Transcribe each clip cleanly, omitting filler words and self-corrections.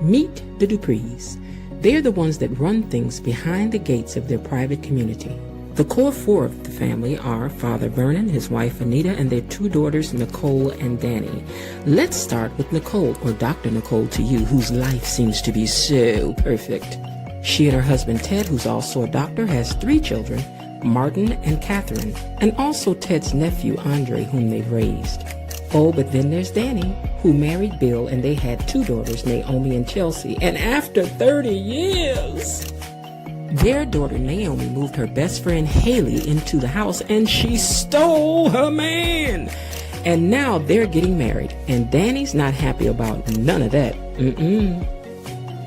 Meet the Duprees. They're the ones that run things behind the gates of their private community. The core four of the family are Father Vernon, his wife Anita, and their two daughters Nicole and Danny. Let's start with Nicole, or Dr. Nicole to you, whose life seems to be so perfect. She and her husband Ted, who's also a doctor, has 3 children, Martin and Catherine, and also Ted's nephew Andre, whom they've raised. Oh, but then there's Danny, who married Bill, and they had 2 daughters, Naomi and Chelsea. And after 30 years, their daughter Naomi moved her best friend Haley into the house, and she stole her man. And now they're getting married, and Danny's not happy about none of that.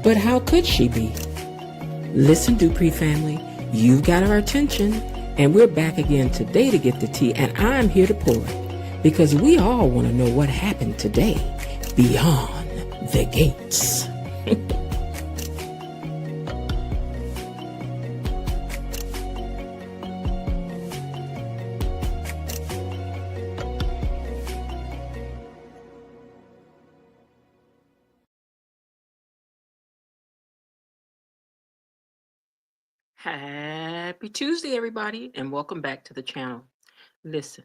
But how could she be? Listen, Dupree family, you've got our attention, and we're back again today to get the tea, and I'm here to pour it. Because we all want to know what happened today beyond the gates. Happy Tuesday, everybody, and welcome back to the channel. Listen.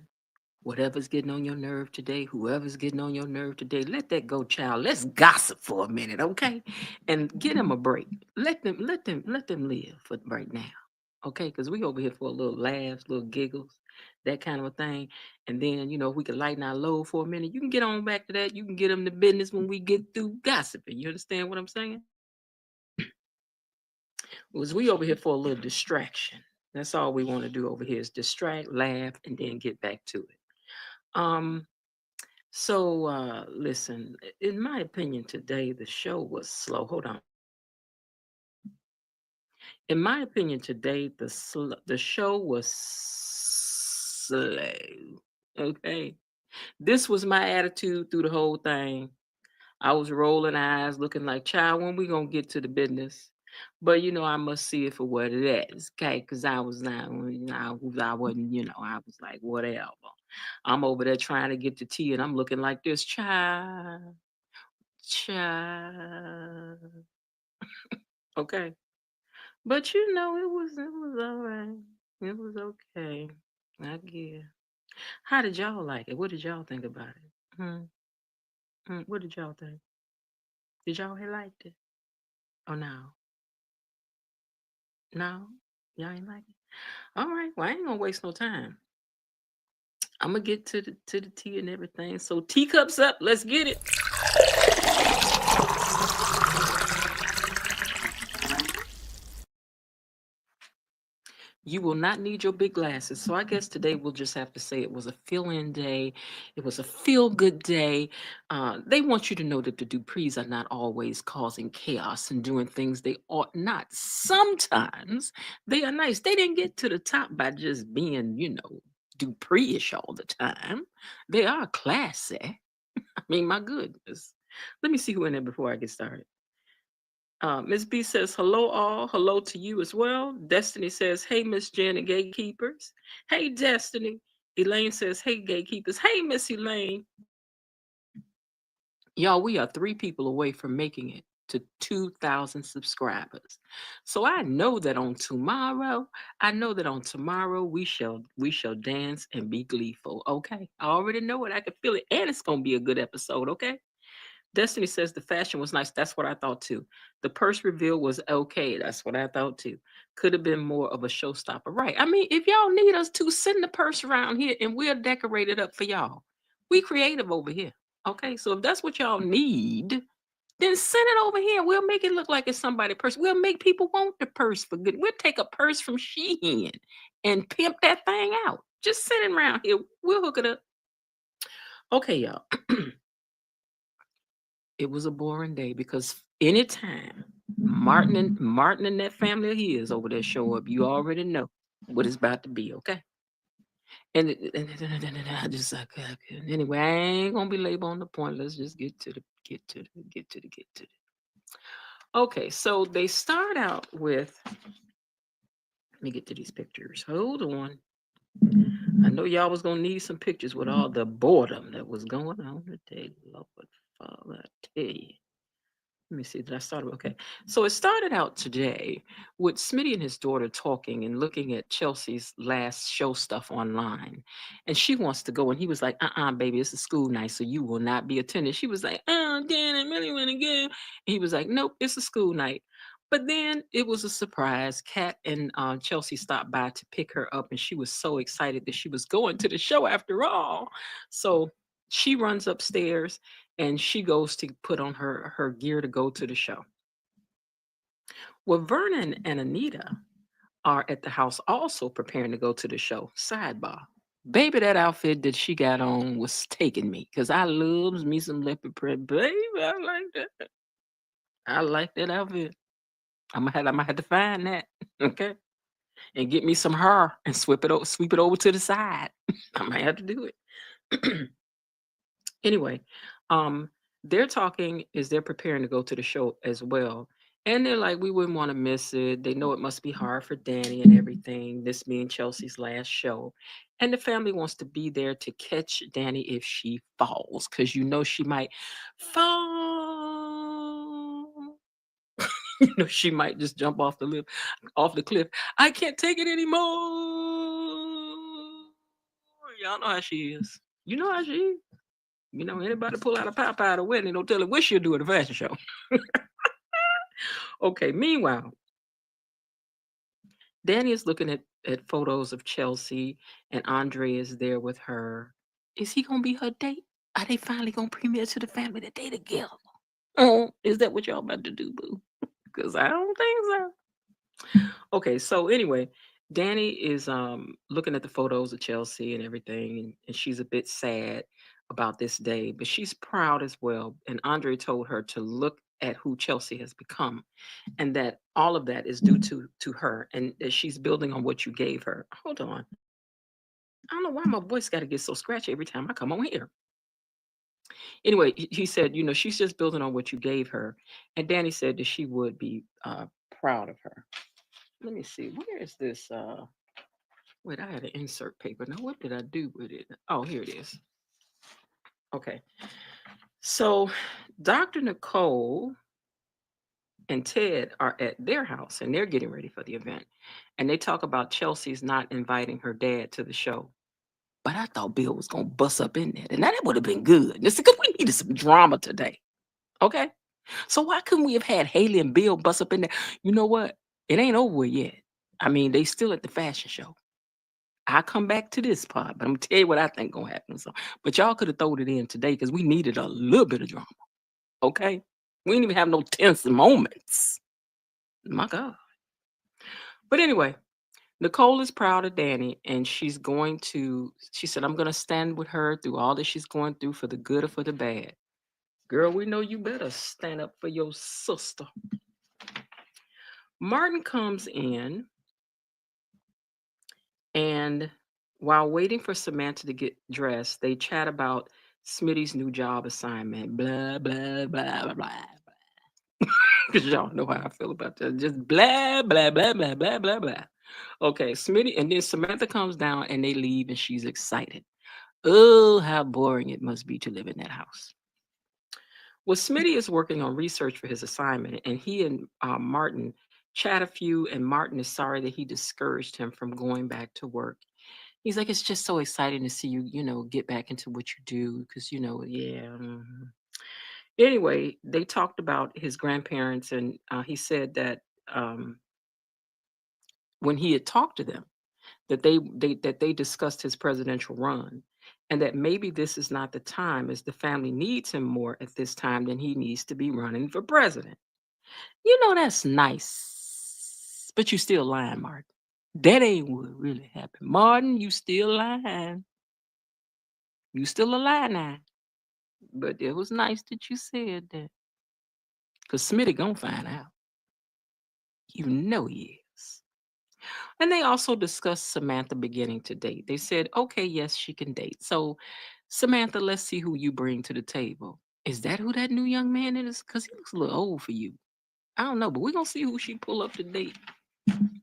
Whatever's getting on your nerve today, whoever's getting on your nerve today, let that go, child. Let's gossip for a minute, okay? And get them a break. Let them live for right now, okay? Because we over here for a little laughs, little giggles, that kind of a thing. And then, we can lighten our load for a minute. You can get on back to that. You can get them to business when we get through gossiping. You understand what I'm saying? Because we over here for a little distraction. That's all we want to do over here is distract, laugh, and then get back to it. Listen, in my opinion today, the show was slow. Hold on. In my opinion today, the show was slow. Okay. This was my attitude through the whole thing. I was rolling eyes, looking like, child, when we gonna get to the business? But I must see it for what it is, okay? Because I was not, I wasn't, I was like, whatever. I'm over there trying to get the tea, and I'm looking like this, child. Okay. But it was all right. It was okay. I guess. How did y'all like it? What did y'all think about it? What did y'all think? Did y'all like it? Oh no. No? Y'all ain't like it? All right. Well, I ain't gonna waste no time. I'm gonna get to the tea and everything. So teacups up, let's get it. You will not need your big glasses. So I guess today we'll just have to say it was a fill-in day. It was a feel-good day. They want you to know that the Duprees are not always causing chaos and doing things they ought not. Sometimes they are nice. They didn't get to the top by just being, Dupree-ish all the time. They are classy. I mean, my goodness. Let me see who in there before I get started. Miss B says, hello all. Hello to you as well. Destiny says, hey, Miss Jen and gatekeepers. Hey, Destiny. Elaine says, hey, gatekeepers. Hey, Miss Elaine. Y'all, we are 3 people away from making it to 2,000 subscribers. So I know that on tomorrow, we shall dance and be gleeful. Okay. I already know it. I can feel it. And it's going to be a good episode. Okay. Destiny says the fashion was nice. That's what I thought too. The purse reveal was okay. That's what I thought too. Could have been more of a showstopper. Right. I mean, if y'all need us to send the purse around here and we'll decorate it up for y'all. We creative over here. Okay. So if that's what y'all need, then send it over here. We'll make it look like it's somebody's purse. We'll make people want the purse for good. We'll take a purse from Shein and pimp that thing out. Just send it around here. We'll hook it up. Okay, y'all. It was a boring day because anytime Martin and that family of his over there show up, you already know what it's about to be, okay? And I just anyway, I ain't gonna be labor on the point. Let's just get to the. Okay, so they start out with. Let me get to these pictures. Hold on. I know y'all was gonna need some pictures with all the boredom that was going on today. Lord Father, I tell you. Let me see, did I start? Okay. So it started out today with Smitty and his daughter talking and looking at Chelsea's last show stuff online. And she wants to go. And he was like, baby, it's a school night, so you will not be attending. She was like, oh, Dan, I really want to go. And he was like, nope, it's a school night. But then it was a surprise. Kat and Chelsea stopped by to pick her up, and she was so excited that she was going to the show after all. So she runs upstairs and she goes to put on her gear to go to the show. Well, Vernon and Anita are at the house also preparing to go to the show. Sidebar. Baby, that outfit that she got on was taking me because I loves me some leopard print. Baby, I like that. I like that outfit. I'm gonna have to find that. Okay. And get me some hair and sweep it over to the side. I might have to do it. Anyway, um, they're talking as they're preparing to go to the show as well. And they're like, we wouldn't want to miss it. They know it must be hard for Danny and everything. This being Chelsea's last show. And the family wants to be there to catch Danny if she falls, because she might fall. She might just jump off the cliff. I can't take it anymore. Y'all know how she is. You know how she is. Anybody pull out a pie at a wedding, don't tell her what she'll do at a fashion show. Okay, meanwhile, Danny is looking at photos of Chelsea, and Andre is there with her. Is he going to be her date? Are they finally going to premiere to the family that they together? Oh, is that what y'all about to do, boo? Because I don't think so. Okay, so anyway, Danny is looking at the photos of Chelsea and everything, and she's a bit sad about this day, but she's proud as well. And Andre told her to look at who Chelsea has become, and that all of that is due to her, and that she's building on what you gave her. Hold on. I don't know why my voice got to get so scratchy every time I come on here. Anyway, he said, she's just building on what you gave her. And Danny said that she would be proud of her. Let me see. Where is this? Wait, I had an insert paper. Now, what did I do with it? Oh, here it is. Okay. So, Dr. Nicole and Ted are at their house and they're getting ready for the event. And they talk about Chelsea's not inviting her dad to the show. But I thought Bill was going to bust up in there. And that would have been good. This is because we needed some drama today. Okay. So, why couldn't we have had Haley and Bill bust up in there? You know what? It ain't over yet. I mean, they still at the fashion show. I'll come back to this part, but I'm gonna tell you what I think gonna happen. So, but y'all could have thrown it in today because we needed a little bit of drama. Okay, we didn't even have no tense moments. My God. But anyway, Nicole is proud of Danny, and she's going to. She said, "I'm gonna stand with her through all that she's going through, for the good or for the bad." Girl, we know you better stand up for your sister. Martin comes in, and while waiting for Samantha to get dressed, they chat about Smitty's new job assignment. Blah, blah, blah, blah, blah. Because y'all know how I feel about that. Just blah, blah, blah, blah, blah, blah, blah. Okay, Smitty, and then Samantha comes down and they leave and she's excited. Oh, how boring it must be to live in that house. Well, Smitty is working on research for his assignment, and he and Martin chat a few, and Martin is sorry that he discouraged him from going back to work. He's like, it's just so exciting to see you, get back into what you do. Because, yeah. Anyway, they talked about his grandparents, and he said that when he had talked to them, that they discussed his presidential run, and that maybe this is not the time, as the family needs him more at this time than he needs to be running for president. That's nice, but you still lying, Martin. That ain't what really happened. Martin, you still lying. You still a lie now. But it was nice that you said that. Because Smitty gonna find out. You know he is. And they also discussed Samantha beginning to date. They said, okay, yes, she can date. So, Samantha, let's see who you bring to the table. Is that who that new young man is? Because he looks a little old for you. I don't know, but we're gonna see who she pull up to date.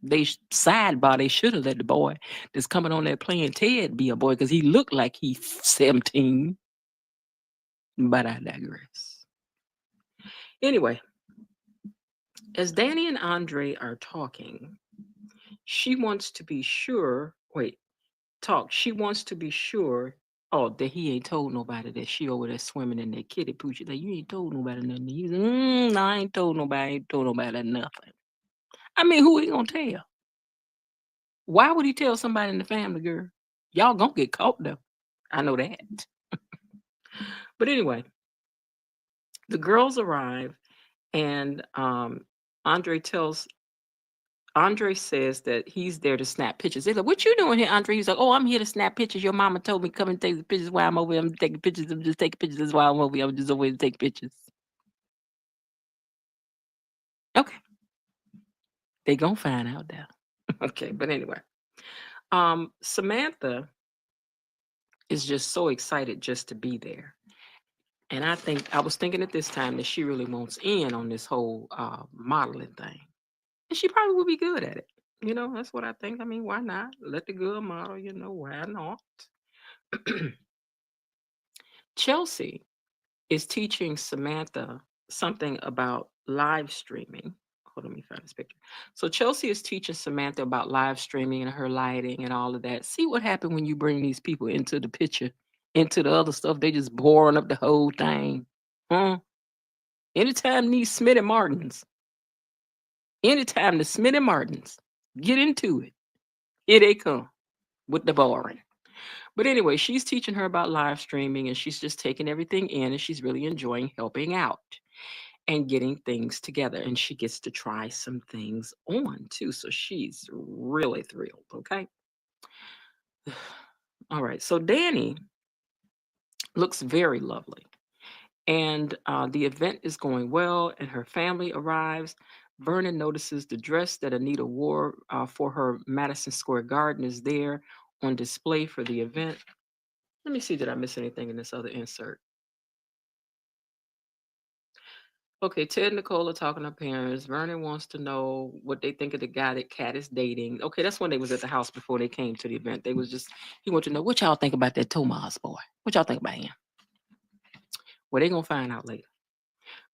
They sidebar, they should have let the boy that's coming on there playing Ted be a boy because he looked like he's 17. But I digress. Anyway, As Danny and Andre are talking, she wants to be sure. Wait, talk. She wants to be sure. Oh, that he ain't told nobody that she over there swimming in that kiddie pool. She's like, you ain't told nobody nothing. He's like, no, I ain't told nobody. I ain't told nobody nothing. I mean, who he gonna tell? Why would he tell somebody in the family, girl? Y'all gonna get caught though. I know that. But anyway, the girls arrive, and Andre tells Andre says that he's there to snap pictures. They're like, "What you doing here, Andre?" He's like, "Oh, I'm here to snap pictures. Your mama told me come and take the pictures while I'm over here. I'm taking pictures. I'm just taking pictures. That's why I'm over here. I'm just over here to take pictures." Okay, they gonna find out now. Okay, but anyway, Samantha is just so excited just to be there, and I was thinking at this time that she really wants in on this whole modeling thing, and she probably would be good at it. That's what I think. I mean, why not? Let the girl model. Why not? Chelsea is teaching Samantha something about live streaming. Hold on, let me find this picture. So Chelsea is teaching Samantha about live streaming and her lighting and all of that. See what happened when you bring these people into the picture, into the other stuff. They just boring up the whole thing. Huh? Anytime these Smith and Martins, anytime the Smith and Martins get into it, here they come with the boring. But anyway, she's teaching her about live streaming and she's just taking everything in and she's really enjoying helping out and getting things together. And she gets to try some things on too. So she's really thrilled. Okay. All right. So Danny looks very lovely. And the event is going well, and her family arrives. Vernon notices the dress that Anita wore for her Madison Square Garden is there on display for the event. Let me see, did I miss anything in this other insert? Okay, Ted and Nicole are talking to parents. Vernon wants to know what they think of the guy that Kat is dating. Okay, that's when they was at the house before they came to the event. They was just he wanted to know what y'all think about that Tomas boy. What y'all think about him? Well, they gonna find out later.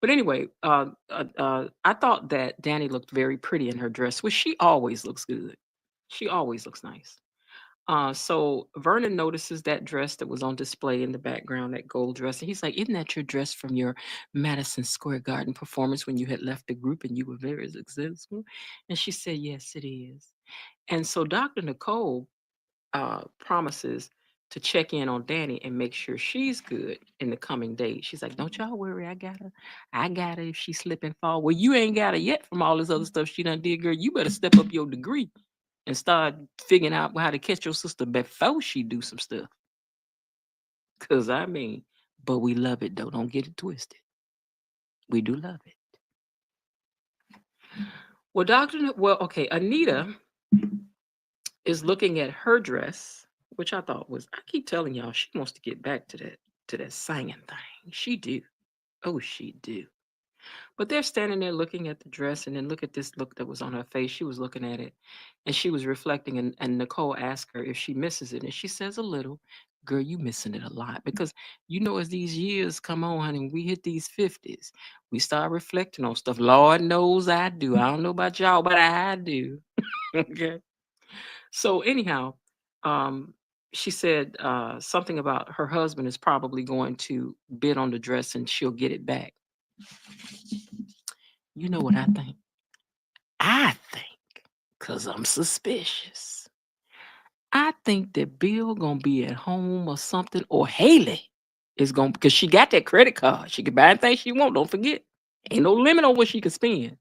But anyway, I thought that Danny looked very pretty in her dress, which she always looks good. She always looks nice. So Vernon notices that dress that was on display in the background, that gold dress. And he's like, "Isn't that your dress from your Madison Square Garden performance when you had left the group and you were very successful?" And she said, "Yes, it is." And so Dr. Nicole promises to check in on Danny and make sure she's good in the coming days. She's like, "Don't y'all worry, I got her. I got her if she slip and fall." Well, you ain't got her yet from all this other stuff she done did, girl. You better step up your degree and start figuring out how to catch your sister before she do some stuff. Cause I mean, but we love it though. Don't get it twisted. We do love it. Well, okay, Anita is looking at her dress, which I thought was. I keep telling y'all she wants to get back to that singing thing. She do. Oh, she do. But they're standing there looking at the dress and then look at this look that was on her face. She was looking at it and she was reflecting. And Nicole asked her if she misses it. And she says a little, "Girl, you missing it a lot." Because as these years come on and we hit these 50s, we start reflecting on stuff. Lord knows I do. I don't know about y'all, but I do. Okay. So anyhow, um, she said something about her husband is probably going to bid on the dress and she'll get it back. You know what I think? I think, cause I'm suspicious. I think that Bill gonna be at home or something, or Haley is gonna because she got that credit card. She can buy anything she want. Don't forget, ain't no limit on what she can spend.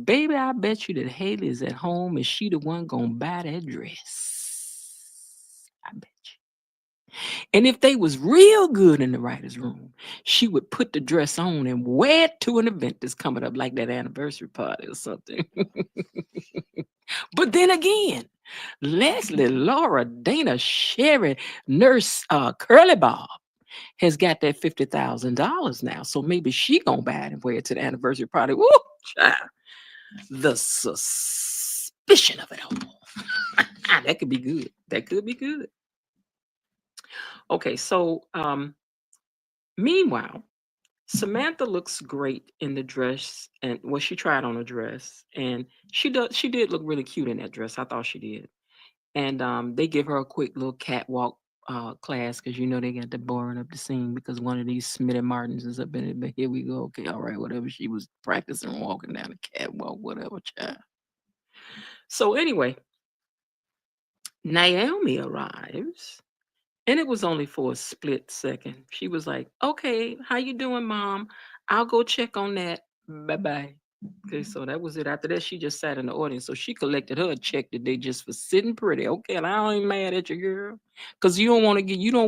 Baby, I bet you that Haley is at home and she the one gonna buy that dress. I bet you. And if they was real good in the writer's room, she would put the dress on and wear it to an event that's coming up, like that anniversary party or something. But then again, Leslie, Laura, Dana, Sherry, Nurse Curly Bob has got that $50,000 now. So maybe she gonna buy it and wear it to the anniversary party. Woo, child. The suspicion of it all. That could be good. That could be good. Okay, so meanwhile, Samantha looks great in the dress, and well, she tried on a dress, and she did look really cute in that dress. I thought she did. And they give her a quick little catwalk class because they got to boring up the scene because one of these Smith and Martins is up in it. But here we go. Okay, all right, whatever. She was practicing walking down the catwalk, whatever, child. So anyway, Naomi arrives, and it was only for a split second. She was like, "Okay, how you doing, Mom? I'll go check on that. Bye bye." Okay, so that was it. After that, she just sat in the audience. So she collected her check today just for sitting pretty. Okay, and I ain't mad at you, girl, because you don't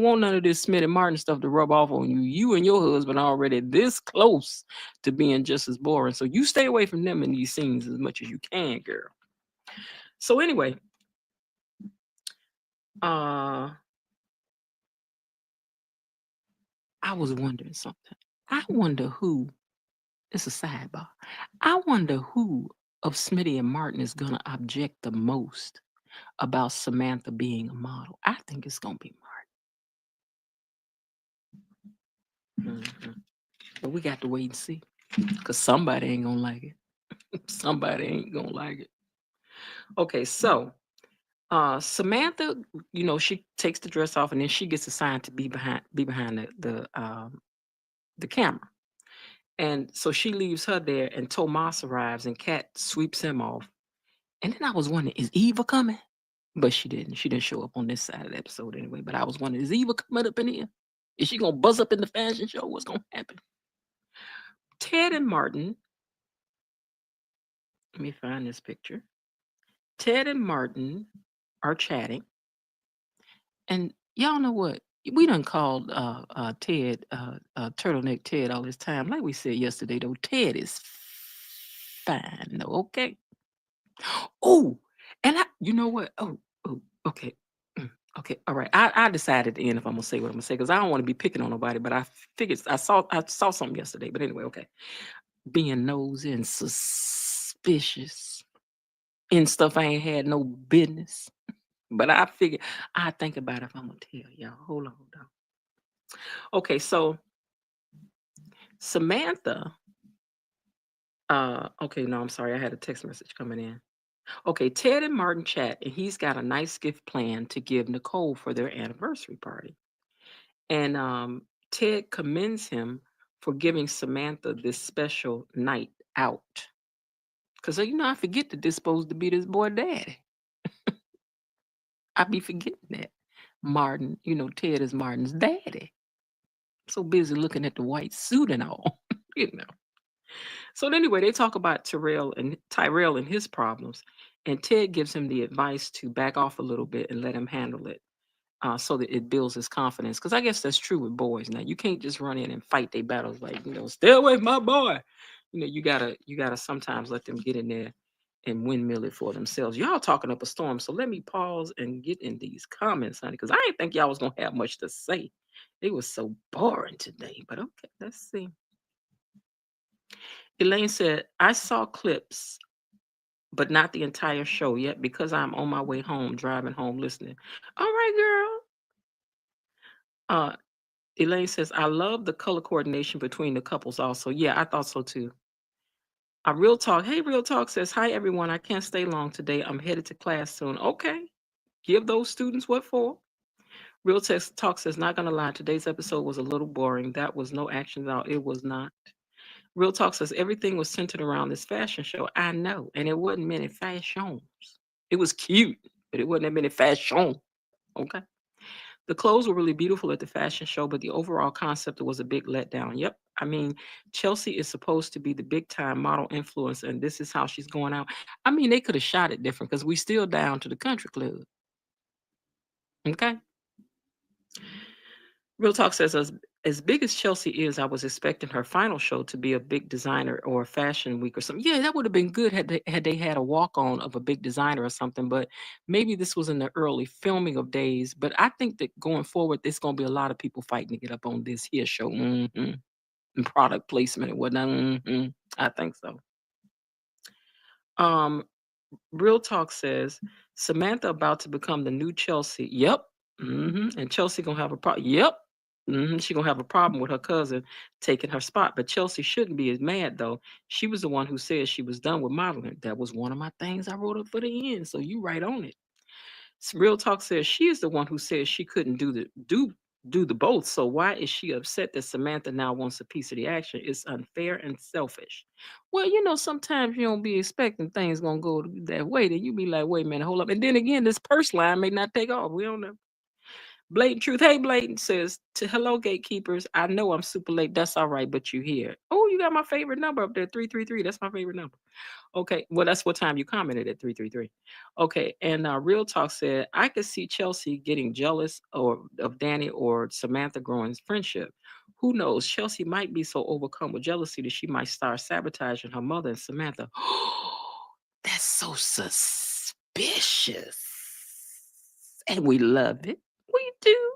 want none of this Smith and Martin stuff to rub off on you. You and your husband are already this close to being just as boring. So you stay away from them in these scenes as much as you can, girl. So anyway, uh, I was wondering something. I wonder who. It's a sidebar. I wonder who of Smitty and Martin is gonna object the most about Samantha being a model. I think it's gonna be Martin. But we got to wait and see. Because somebody ain't gonna like it. Somebody ain't gonna like it. Okay, so Samantha, she takes the dress off and then she gets assigned to be behind the camera. And so she leaves her there and Tomas arrives and Kat sweeps him off. And then I was wondering, is Eva coming? But she didn't. She didn't show up on this side of the episode anyway. But I was wondering, is Eva coming up in here? Is she gonna buzz up in the fashion show? What's gonna happen? Ted and Martin. Let me find this picture. Ted and Martin are chatting, and y'all know what? We done called Ted turtleneck Ted all this time. Like we said yesterday, though, Ted is fine. No, okay. Oh, and you know what? Oh, okay. Okay, all right. I decided at the end if I'm gonna say what I'm gonna say because I don't want to be picking on nobody, but I figured I saw something yesterday. But anyway, okay. Being nosy and suspicious and stuff I ain't had no business. But I figured I think about it if I'm gonna tell y'all. Hold on, hold on. Okay, so Samantha. Okay, no, I'm sorry. I had a text message coming in. Okay, Ted and Martin chat, and he's got a nice gift plan to give Nicole for their anniversary party. And Ted commends him for giving Samantha this special night out. Because, I forget that this supposed to be this boy daddy. I be forgetting that. Martin, Ted is Martin's daddy. So busy looking at the white suit and all, you know. So anyway, they talk about Tyrell and his problems. And Ted gives him the advice to back off a little bit and let him handle it. So that it builds his confidence. Because I guess that's true with boys. Now you can't just run in and fight their battles like stay away from my boy. You gotta sometimes let them get in there and windmill it for themselves. Y'all talking up a storm, so let me pause and get in these comments, honey, because I didn't think y'all was gonna have much to say. It was so boring today, but okay, let's see. Elaine said, "I saw clips, but not the entire show yet because I'm on my way home, driving home, listening." All right, girl. Elaine says, I love the color coordination between the couples also. Yeah, I thought so too. Real Talk. Hey, Real Talk says, hi, everyone. I can't stay long today. I'm headed to class soon. Okay. Give those students what for. Talk says, not going to lie. Today's episode was a little boring. That was no action at all. It was not. Real Talk says, everything was centered around this fashion show. I know. And it wasn't many fashions. It was cute, but it wasn't that many fashion. Okay. The clothes were really beautiful at the fashion show, but the overall concept was a big letdown. Yep. I mean, Chelsea is supposed to be the big time model influencer, and this is how she's going out. I mean, they could have shot it different because we still down to the country club. Okay. Real Talk says, as big as Chelsea is, I was expecting her final show to be a big designer or a fashion week or something. Yeah, that would have been good had they had a walk on of a big designer or something. But maybe this was in the early filming of days. But I think that going forward, there's going to be a lot of people fighting to get up on this here show. And product placement and whatnot. I think so. Um, Real Talk says Samantha about to become the new Chelsea. Yep. And Chelsea gonna have a problem. Yep. She gonna have a problem with her cousin taking her spot. But Chelsea shouldn't be as mad though. She was the one who said she was done with modeling. That was one of my things I wrote up for the end. So you right on it. Real Talk says she is the one who said she couldn't do the both. So why is she upset that Samantha now wants a piece of the action? It's unfair and selfish. Well, sometimes you don't be expecting things gonna go that way. Then you be like, wait a minute, hold up. And then again, this purse line may not take off. We don't know. Blatant Truth. Hey, Blatant says to hello, gatekeepers. I know I'm super late. That's all right, but you here. Oh, you got my favorite number up there, 333. That's my favorite number. Okay, well, that's what time you commented at 333. Okay, and Real Talk said, I could see Chelsea getting jealous or of Danny or Samantha growing friendship. Who knows? Chelsea might be so overcome with jealousy that she might start sabotaging her mother and Samantha. That's so suspicious. And we love it. We do.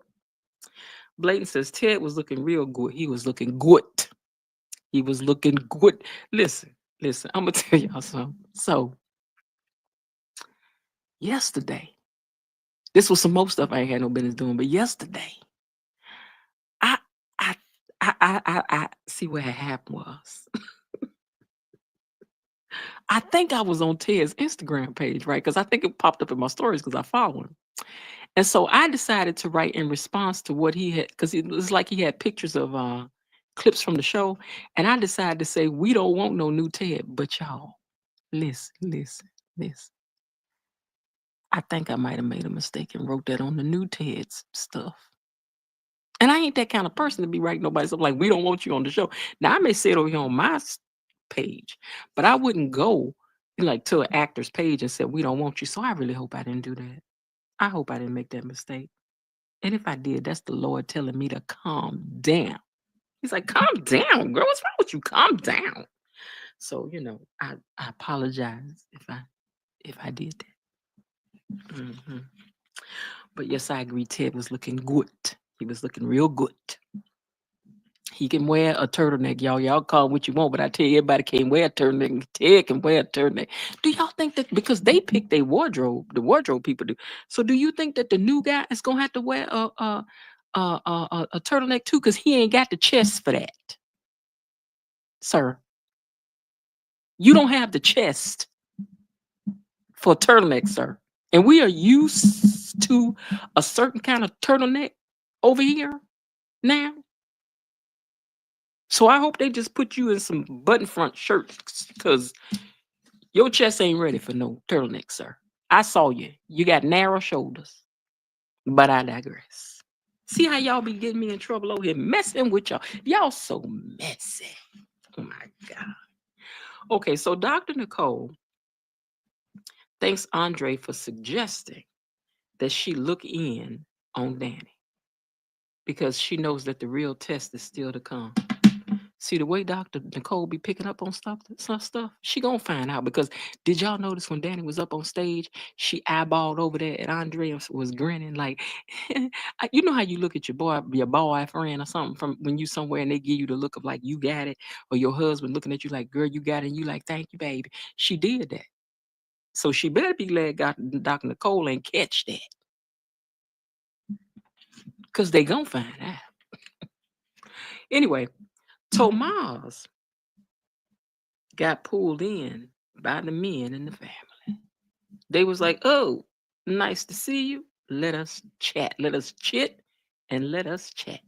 Blatant says Ted was looking real good. He was looking good. He was looking good. Listen, I'm gonna tell y'all something. So yesterday, this was some more stuff I ain't had no business doing, but yesterday, I I I see what had happened was. I think I was on Ted's Instagram page, right? Because I think it popped up in my stories because I follow him. And so I decided to write in response to what he had, because it was like he had pictures of clips from the show. And I decided to say, we don't want no new Ted, but y'all, listen. I think I might have made a mistake and wrote that on the new Ted's stuff. And I ain't that kind of person to be writing nobody stuff like, we don't want you on the show. Now, I may say it over here on my page, but I wouldn't go like to an actor's page and say, we don't want you. So I really hope I didn't do that. I hope I didn't make that mistake. And if I did, that's the Lord telling me to calm down. He's like, calm down, girl. What's wrong with you? Calm down. So, I apologize if I did that. Mm-hmm. But yes, I agree. Ted was looking good. He was looking real good. He can wear a turtleneck, y'all. Y'all call him what you want, but I tell you, everybody can't wear a turtleneck. Ted can wear a turtleneck. Do y'all think that because they pick their wardrobe, the wardrobe people do? So do you think that the new guy is gonna have to wear a turtleneck too? Because he ain't got the chest for that, sir. You don't have the chest for a turtleneck, sir. And we are used to a certain kind of turtleneck over here now. So I hope they just put you in some button front shirts because your chest ain't ready for no turtleneck, sir. I saw you. You got narrow shoulders. But I digress. See how y'all be getting me in trouble over here messing with y'all. Y'all so messy. Oh my God. Okay, so Dr. Nicole thanks Andre for suggesting that she look in on Danny because she knows that the real test is still to come. See the way Dr. Nicole be picking up on stuff, she gonna find out. Because did y'all notice when Danny was up on stage, she eyeballed over there at Andre and was grinning like, you know how you look at your boyfriend or something from when you somewhere and they give you the look of like you got it, or your husband looking at you like, girl, you got it, and you like, thank you, baby. She did that. So she better be glad Dr. Nicole ain't catch that. Because they gonna find out. Anyway, Tomas got pulled in by the men in the family. They was like, oh, nice to see you. Let us chat. Let us chit and let us chat.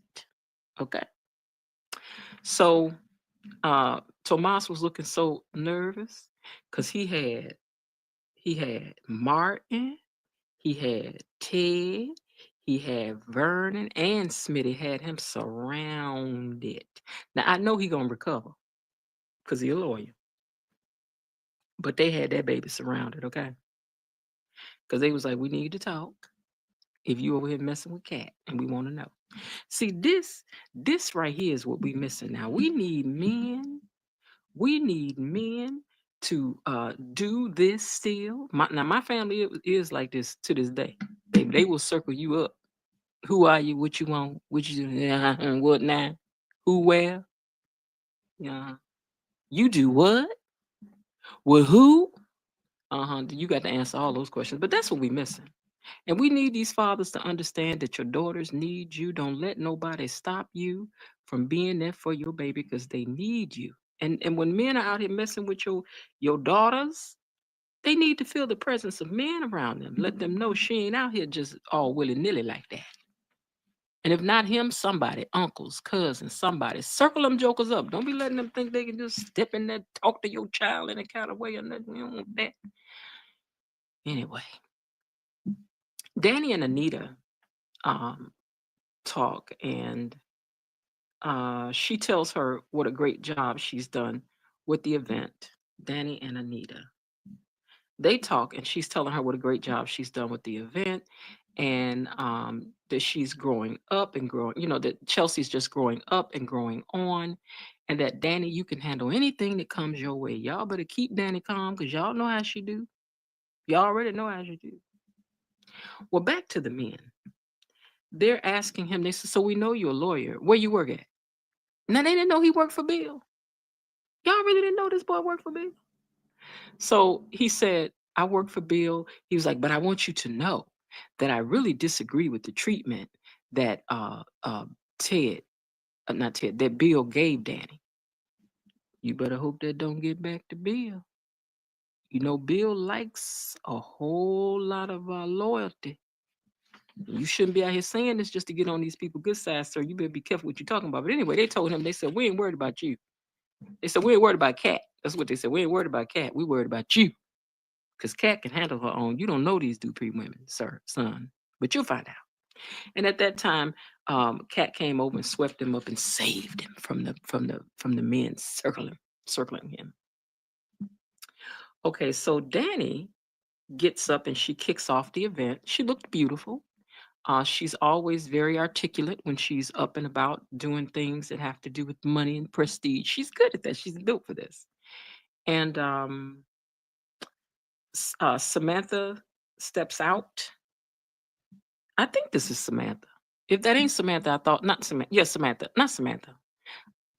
Okay. So Tomas was looking so nervous because he had Martin, he had Ted, he had Vernon, and Smitty had him surrounded. Now I know he gonna recover because he a lawyer. But they had that baby surrounded, okay? Because they was like, we need to talk. If you over here messing with Cat, and we want to know. See, this right here is what we missing now. We need men. We need men to do this still. My family is like this to this day. They will circle you up. Who are you? What you want? What you do? What now? Who where? Yeah. You do what? With who? You got to answer all those questions. But that's what we missing. And we need these fathers to understand that your daughters need you. Don't let nobody stop you from being there for your baby because they need you. And when men are out here messing with your daughters, they need to feel the presence of men around them. Let them know she ain't out here just all willy-nilly like that. And if not him, somebody, uncles, cousins, somebody. Circle them jokers up. Don't be letting them think they can just step in there, talk to your child in a kind of way or nothing. We don't want that. Anyway, Danny and Anita um, talk, and she tells her what a great job she's done with the event. Danny and Anita. They talk, and she's telling her what a great job she's done with the event, and that she's growing up and growing, that Chelsea's just growing up and growing on, and that Danny, you can handle anything that comes your way. Y'all better keep Danny calm because y'all know how she do. Y'all already know how she do. Well, back to the men. They're asking him, they said, so we know you're a lawyer. Where you work at? Now, they didn't know he worked for Bill. Y'all really didn't know this boy worked for Bill? So he said, I work for Bill. He was like, but I want you to know that I really disagree with the treatment that Ted, not Ted, that Bill gave Danny. You better hope that don't get back to Bill. You know, Bill likes a whole lot of loyalty. You shouldn't be out here saying this just to get on these people's good side, sir. You better be careful what you're talking about. But anyway, they told him, they said, we ain't worried about you. They said, we ain't worried about Cat. That's what they said. We ain't worried about Cat. We worried about you. Because Cat can handle her own. You don't know these Dupree women, son. But you'll find out. And at that time, Cat came over and swept him up and saved him from the men circling him. Okay, so Danny gets up and she kicks off the event. She looked beautiful. She's always very articulate when she's up and about doing things that have to do with money and prestige. She's good at that. She's built for this. And Samantha steps out. I think this is Samantha. If that ain't Samantha, I thought not Samantha. Yes, Samantha, not Samantha.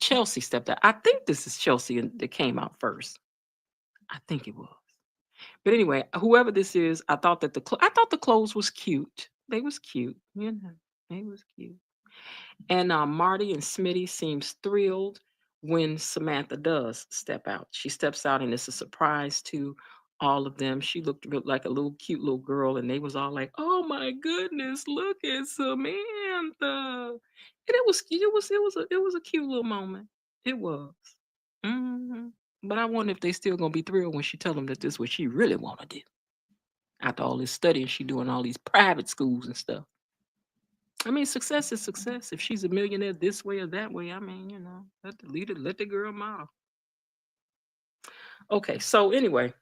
Chelsea stepped out. I think this is Chelsea that came out first. I think it was. But anyway, whoever this is, I thought that the clothes was cute. They was cute, They was cute. And Marty and Smitty seems thrilled when Samantha does step out. She steps out, and it's a surprise to all of them. She looked like a cute little girl, and they was all like, "Oh my goodness, look at Samantha!" And it was a cute little moment. It was. hmm But I wonder if they still gonna be thrilled when she tell them that this is what she really want to do. After all this studying, she doing all these private schools and stuff. I mean, success is success. If she's a millionaire this way or that way, I mean, let the leader, let the girl model. Okay, so anyway,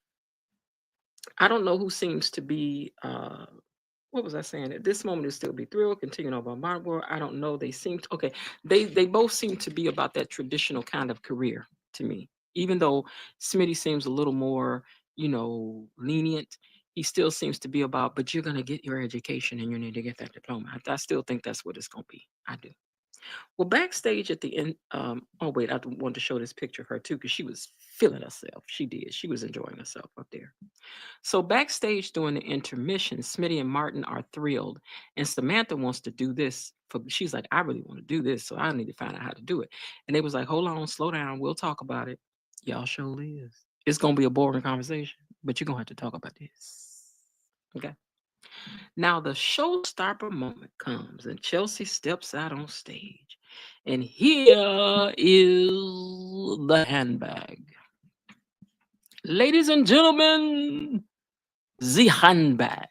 I don't know who seems to be what was I saying? At this moment, it'll still be thrilled, continuing on about modern world. I don't know. They seem to, okay. They both seem to be about that traditional kind of career to me. Even though Smitty seems a little more, lenient, he still seems to be about, but you're gonna get your education and you need to get that diploma. I still think that's what it's gonna be. I do. Well, backstage at the end, oh wait, I wanted to show this picture of her too, because she was feeling herself. She did. She was enjoying herself up there. So backstage during the intermission, Smitty and Martin are thrilled, and Samantha wants to do this. She's like, I really want to do this, so I need to find out how to do it. And they was like, hold on, slow down, we'll talk about it. Y'all sure is. It's gonna be a boring conversation, but you're gonna have to talk about this. Okay. Now the showstopper moment comes, and Chelsea steps out on stage, and here is the handbag. Ladies and gentlemen, the handbag.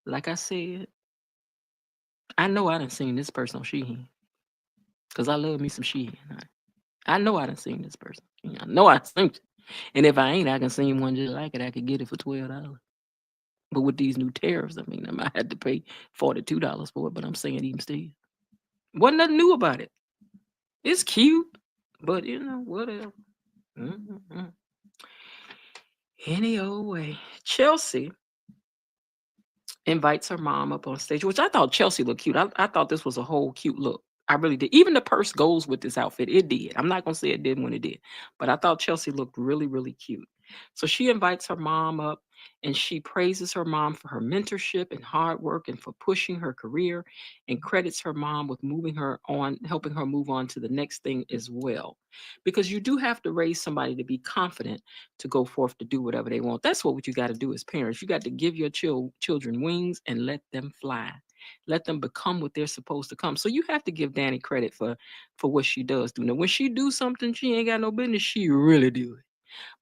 Like I said, I know I done seen this person on Sheehan. Because I love me some Sheehan. I know I done seen this person. I know I seen it. And if I ain't, I can see one just like it. I could get it for $12. But with these new tariffs, I mean, I might have to pay $42 for it, but I'm saying even still. Wasn't nothing new about it. It's cute, but whatever. Mm-hmm. Any old way. Chelsea invites her mom up on stage, which I thought Chelsea looked cute. I thought this was a whole cute look. I really did. Even the purse goes with this outfit. It did. I'm not gonna say it didn't when it did, but I thought Chelsea looked really, really cute. So she invites her mom up and she praises her mom for her mentorship and hard work and for pushing her career and credits her mom with moving her on, helping her move on to the next thing as well. Because you do have to raise somebody to be confident to go forth to do whatever they want. That's what you got to do as parents. You got to give your children wings and let them fly. Let them become what they're supposed to come. So you have to give Danny credit for what she does do. Now, when she do something she ain't got no business, she really do it.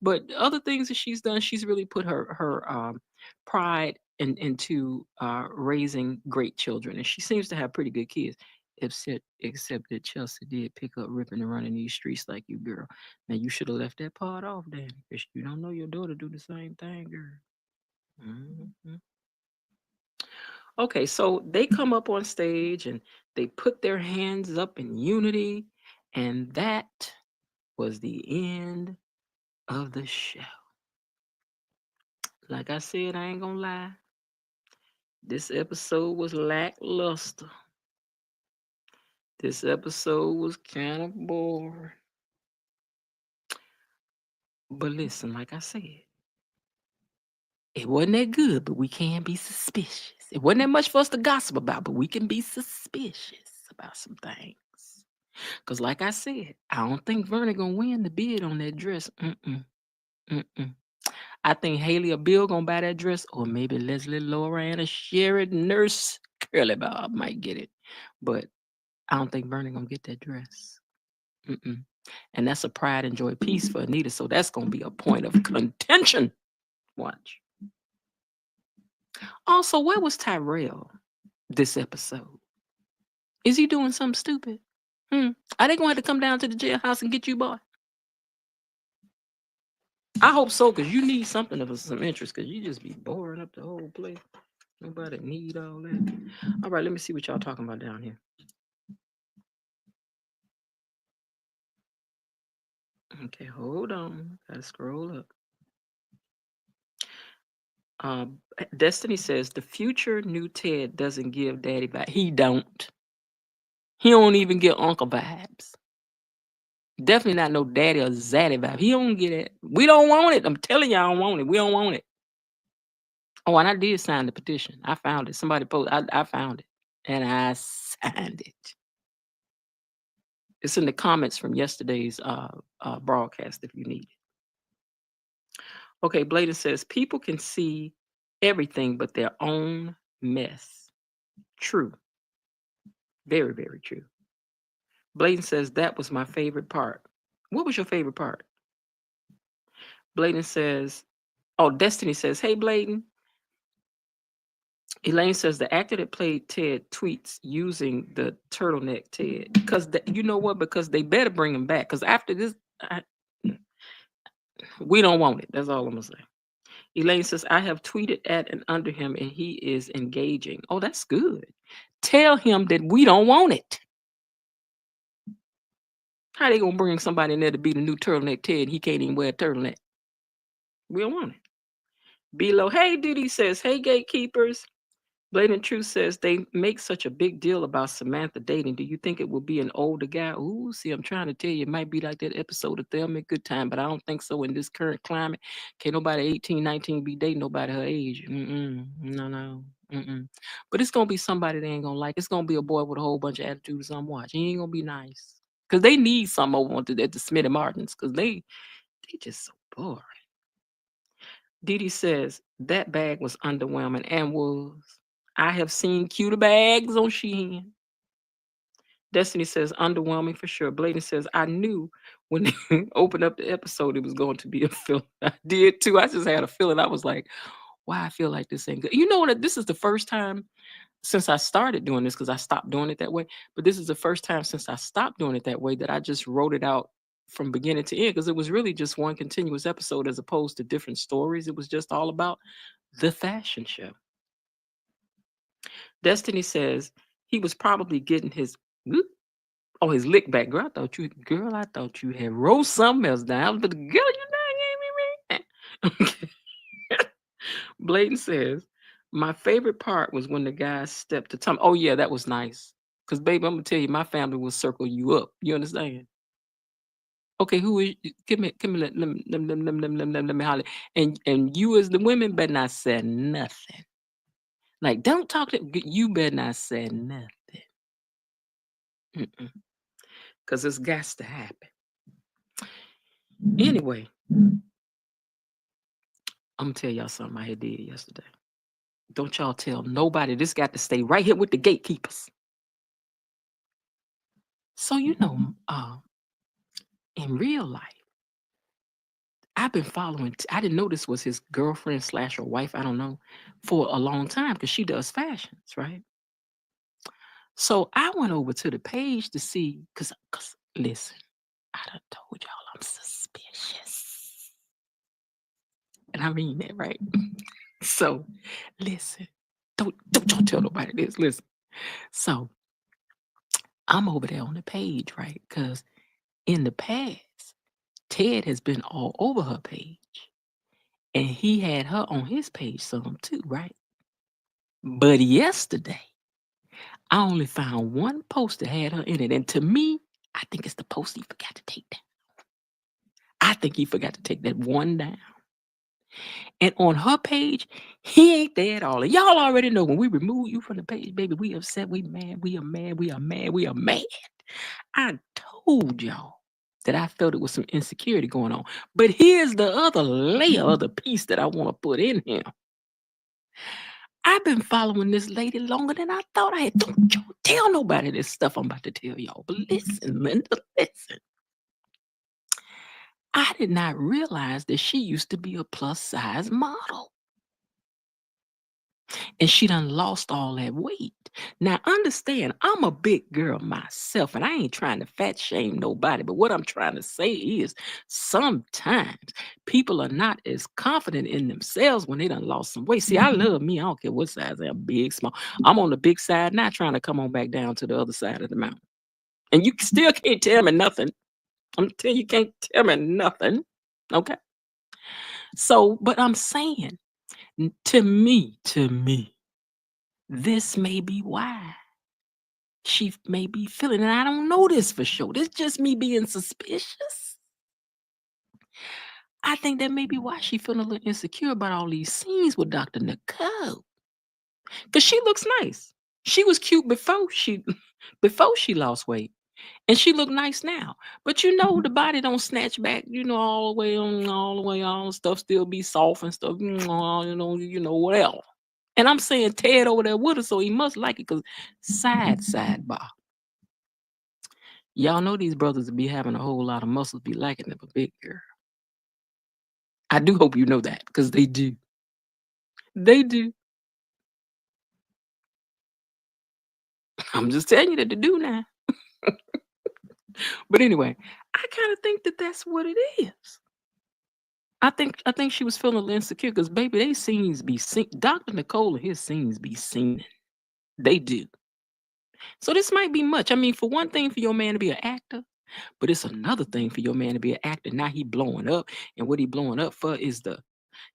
But other things that she's done, she's really put her pride into raising great children, and she seems to have pretty good kids. Except that Chelsea did pick up ripping and running these streets like you, girl. Now you should have left that part off, Danny, because you don't know your daughter do the same thing, girl. Mhm. Okay, so they come up on stage and they put their hands up in unity, and that was the end of the show. Like I said, I ain't gonna lie. This episode was lackluster. This episode was kind of boring. But listen, like I said, it wasn't that good, but we can be suspicious. It wasn't that much for us to gossip about, but we can be suspicious about some things. Because like I said, I don't think Vernon gonna win the bid on that dress. Mm-mm. I think Haley or Bill gonna buy that dress, or maybe Leslie, Laura, and a Sherry Nurse Curly Bob might get it. But I don't think Vernon gonna get that dress. Mm-mm. And that's a pride and joy piece for Anita. So that's gonna be a point of contention. Watch. Also, where was Tyrell this episode? Is he doing something stupid? Are they gonna have to come down to the jailhouse and get you, boy? I hope so, because you need something of some interest, because you just be boring up the whole place. Nobody need all that. All right, let me see what y'all talking about down here. Okay, hold on. Gotta scroll up. Destiny says the future new Ted doesn't give daddy vibes. He don't. He don't even get uncle vibes. Definitely not no daddy or zaddy vibe. He don't get it. We don't want it. I'm telling you, I don't want it. We don't want it. Oh, and I did sign the petition. I found it. Somebody posted. I found it, and I signed it. It's in the comments from yesterday's broadcast if you need it. Okay, Bladen says people can see everything but their own mess. True. Very, very true. Bladen says that was my favorite part. What was your favorite part? Bladen says, oh, Destiny says, hey, Bladen. Elaine says the actor that played Ted tweets using the turtleneck Ted. Because you know what? Because they better bring him back. Because after this, we don't want it. That's all I'm going to say. Elaine says, I have tweeted at and under him and he is engaging. Oh, that's good. Tell him that we don't want it. How they gonna bring somebody in there to be the new turtleneck Ted? He can't even wear a turtleneck. We don't want it. Below, hey, Diddy says, hey, gatekeepers. Blatant Truth says they make such a big deal about Samantha dating. Do you think it will be an older guy? Ooh, see, I'm trying to tell you, it might be like that episode of Thelma and Good Time, but I don't think so in this current climate. Can't nobody 18, 19 be dating nobody her age. No. But it's going to be somebody they ain't going to like. It's going to be a boy with a whole bunch of attitude or something. Watch. He ain't going to be nice. Because they need some over at the Smitty Martins because they just so boring. Didi says that bag was underwhelming and was. I have seen cuter bags on Shein. Destiny says underwhelming for sure. Bladen says I knew when they opened up the episode it was going to be a film. I did too. I just had a feeling. I was like, why I feel like this ain't good. You know what? This is the first time since I started doing this because I stopped doing it that way. But this is the first time since I stopped doing it that way that I just wrote it out from beginning to end because it was really just one continuous episode as opposed to different stories. It was just all about the fashion show. Destiny says he was probably getting his his lick back. Girl, I thought you had wrote something else down, but girl, you done gave me okay. Bladen says, my favorite part was when the guy stepped to Tom. Oh, yeah, that was nice. Because, baby, I'm gonna tell you, my family will circle you up. You understand? Okay, who is give me let me holler. And you as the women better not say nothing. Like, don't talk to you better not say nothing. Because it's got to happen. Anyway, I'm gonna tell y'all something I had did yesterday. Don't y'all tell nobody. This got to stay right here with the gatekeepers. So in real life, I've been following. I didn't know this was his girlfriend slash or wife. I don't know, for a long time because she does fashions, right? So I went over to the page to see, cause listen, I done told y'all I'm suspicious, and I mean that, right? So listen, don't y'all tell nobody this. Listen, so I'm over there on the page, right? Cause in the past, Ted has been all over her page, and he had her on his page some too, right? But yesterday, I only found one post that had her in it, and to me, I think it's the post he forgot to take down. I think he forgot to take that one down. And on her page, he ain't there at all. And y'all already know when we remove you from the page, baby, we upset, we mad, we are mad, we are mad, we are mad. I told y'all that I felt it was some insecurity going on. But here's the other layer of the piece that I want to put in here. I've been following this lady longer than I thought I had. Don't y'all tell nobody this stuff I'm about to tell y'all. But listen, Linda, listen. I did not realize that she used to be a plus size model. And she done lost all that weight. Now, understand, I'm a big girl myself, and I ain't trying to fat shame nobody. But what I'm trying to say is sometimes people are not as confident in themselves when they done lost some weight. See, I love me. I don't care what size I'm, big, small. I'm on the big side, not trying to come on back down to the other side of the mountain. And you still can't tell me nothing. I'm telling you, can't tell me nothing. Okay. So, but I'm saying, to me, this may be why she may be feeling, and I don't know this for sure. This just me being suspicious. I think that may be why she feeling a little insecure about all these scenes with Dr. Nicole. Because she looks nice. She was cute before she lost weight. And she look nice now. But the body don't snatch back, all the way on, all the way on, stuff still be soft and stuff, whatever. And I'm saying Ted over there with her, so he must like it, because sidebar. Y'all know these brothers be having a whole lot of muscles, be liking them a big girl. I do hope you know that, because they do. They do. I'm just telling you that they do now. But anyway, I kind of think that that's what it is. I think she was feeling a little insecure because, baby, they scenes be seen. Dr. Nicole and his scenes be seen. They do. So this might be much. I mean, for one thing, for your man to be an actor, but it's another thing for your man to be an actor. Now he blowing up, and what he blowing up for is the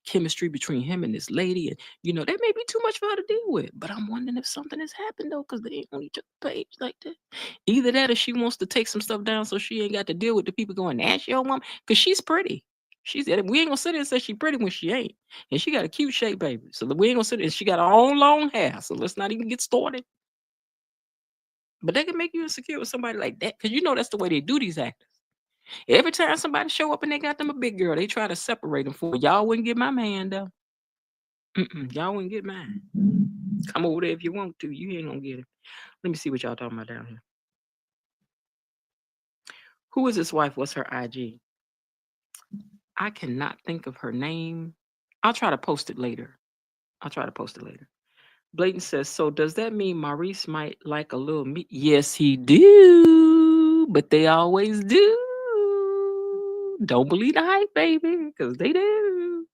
chemistry between him and this lady, and that may be too much for her to deal with. But I'm wondering if something has happened though, because they ain't on each other's page like that. Either that, or she wants to take some stuff down so she ain't got to deal with the people going, "That's your woman," because she's pretty. We ain't gonna sit there and say she pretty when she ain't, and she got a cute shape, baby. So we ain't gonna sit there, and she got her own long hair. So let's not even get started. But they can make you insecure with somebody like that, because that's the way they do these actors. Every time somebody show up and they got them a big girl, they try to separate them for y'all. Wouldn't get my man though. Y'all wouldn't get mine. Come over there if you want to. You ain't gonna get it. Let me see what y'all talking about down here. Who is his wife? What's her IG? I cannot think of her name. I'll try to post it later. Bladen says, so does that mean Maurice might like a little meat? Yes, he do. But they always do. Don't believe the hype, baby, because they do.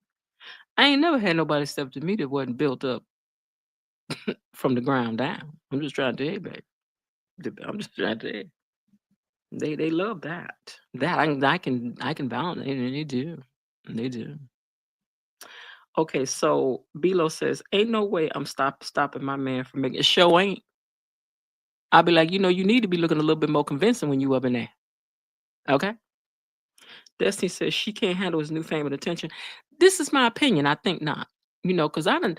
I ain't never had nobody step to me that wasn't built up from the ground down. I'm just trying to tell you, baby. I'm just trying to tell you. They love that. That I can balance it, and they do. They do. Okay, so Bilo says, ain't no way I'm stopping my man from making it. Show ain't. I'll be like, you need to be looking a little bit more convincing when you up in there. Okay. Destiny says she can't handle his new fame and attention. This is my opinion. I think not. Because I done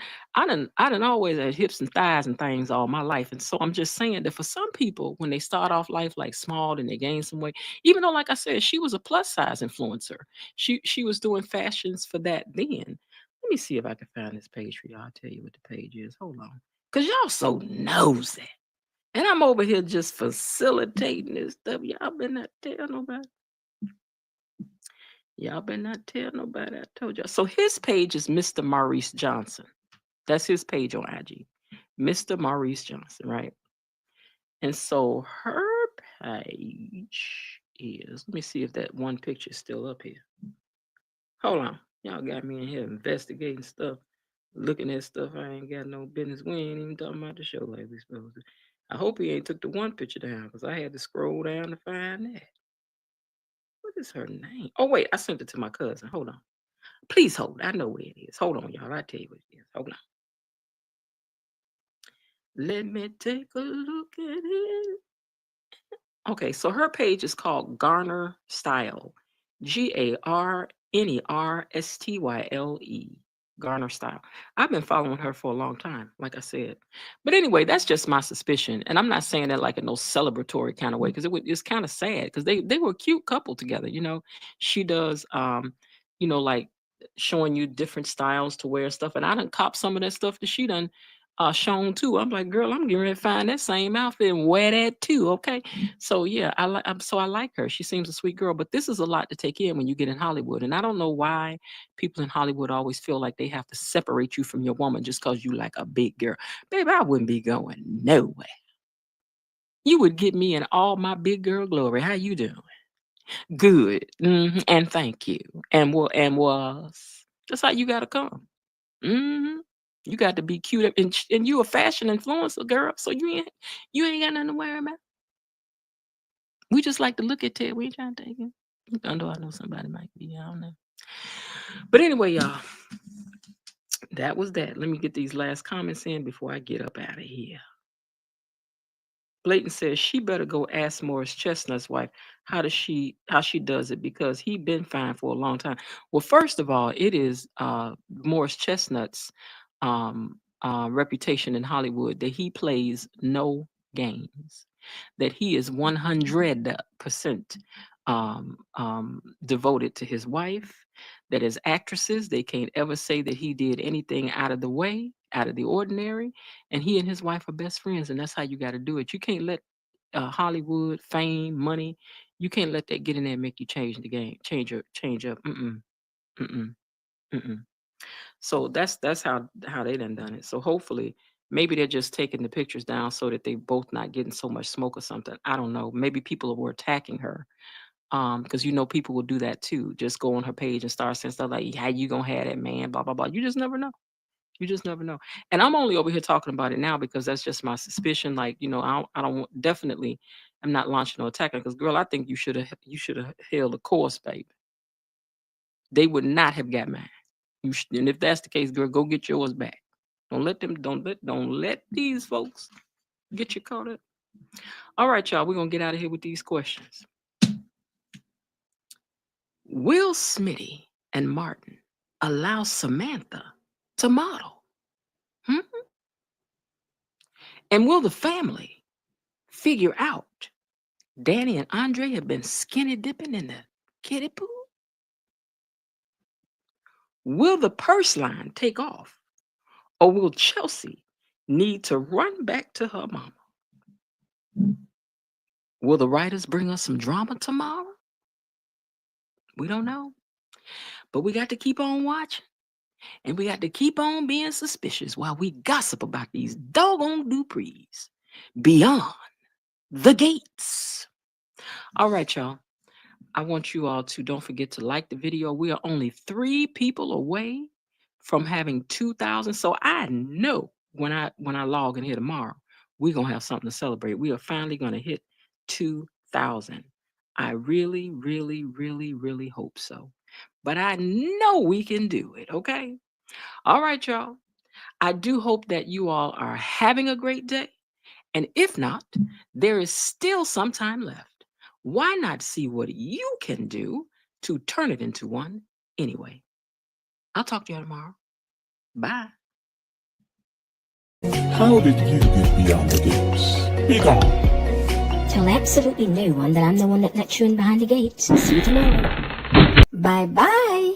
always had hips and thighs and things all my life, and so I'm just saying that for some people, when they start off life like small and they gain some weight, even though, like I said, she was a plus size influencer, she was doing fashions for that then. Let me see if I can find this page for y'all. I'll tell you what the page is. Hold on, cause y'all so nosy, and I'm over here just facilitating this stuff. Y'all better not tell nobody. Y'all better not tell nobody I told y'all. So his page is Mr. Maurice Johnson. That's his page on IG. Mr. Maurice Johnson, right? And so her page is, let me see if that one picture is still up here. Hold on. Y'all got me in here investigating stuff, looking at stuff I ain't got no business. We ain't even talking about the show like we supposed to. I hope he ain't took the one picture down because I had to scroll down to find that. What is her name? Oh, wait, I sent it to my cousin. Hold on. Please hold. I know where it is. Hold on, y'all. I'll tell you what it is. Hold on. Let me take a look at it. Okay, so her page is called Garner Style. GarnerStyle. Garner Style. I've been following her for a long time, like I said. But anyway, that's just my suspicion. And I'm not saying that like in no celebratory kind of way, because it's kind of sad because they were a cute couple together. She does like showing you different styles to wear stuff. And I done cop some of that stuff that she done shown too. I'm like, girl, I'm getting ready to find that same outfit and wear that too. Okay. So yeah, I like her. She seems a sweet girl, but this is a lot to take in when you get in Hollywood. And I don't know why people in Hollywood always feel like they have to separate you from your woman just because you like a big girl. Baby, I wouldn't be going nowhere. You would get me in all my big girl glory. How you doing? Good. And thank you. And was. That's how you gotta come. hmm You got to be cute, and you a fashion influencer, girl. So you ain't got nothing to worry about. We just like to look at Ted. We ain't trying to take it. Although I know somebody might be, I don't know. But anyway, y'all, that was that. Let me get these last comments in before I get up out of here. Blayton says she better go ask Morris Chestnut's wife how she does it because he been fine for a long time. Well, first of all, it is Morris Chestnut's reputation in Hollywood that he plays no games, that he is 100% devoted to his wife, that as actresses, they can't ever say that he did anything out of the way, out of the ordinary. And he and his wife are best friends, and that's how you got to do it. You can't let Hollywood, fame, money, you can't let that get in there and make you change the game, change up. Mm-mm, mm-mm. So that's how they done it. So hopefully, maybe they're just taking the pictures down so that they both not getting so much smoke or something. I don't know. Maybe people were attacking her. Because people will do that too. Just go on her page and start saying stuff like, "How you gonna have that man?" Blah blah blah. You just never know. You just never know. And I'm only over here talking about it now because that's just my suspicion. Like, definitely, I'm not launching no attack because, girl, I think you should have held a course, baby. They would not have got mine. And if that's the case, girl, go get yours back. Don't let these folks get you caught up. All right, y'all, we're gonna get out of here with these questions. Will Smitty and Martin allow Samantha to model? Hmm? And will the family figure out Danny and Andre have been skinny dipping in the kiddie pool? Will the purse line take off? Or will Chelsea need to run back to her mama? Will the writers bring us some drama tomorrow? We don't know. But we got to keep on watching. And we got to keep on being suspicious while we gossip about these doggone Duprees beyond the gates. All right, y'all. I want you all to don't forget to like the video. We are only 3 people away from having 2,000. So I know when I log in here tomorrow, we're gonna have something to celebrate. We are finally gonna hit 2,000. I really, really, really, really hope so. But I know we can do it. Okay. All right, y'all. I do hope that you all are having a great day. And if not, there is still some time left. Why not see what you can do to turn it into one anyway? I'll talk to you tomorrow. Bye. How did you get beyond the gates? Be gone. Tell absolutely no one that I'm the one that let you in behind the gates. See you tomorrow. Bye-bye.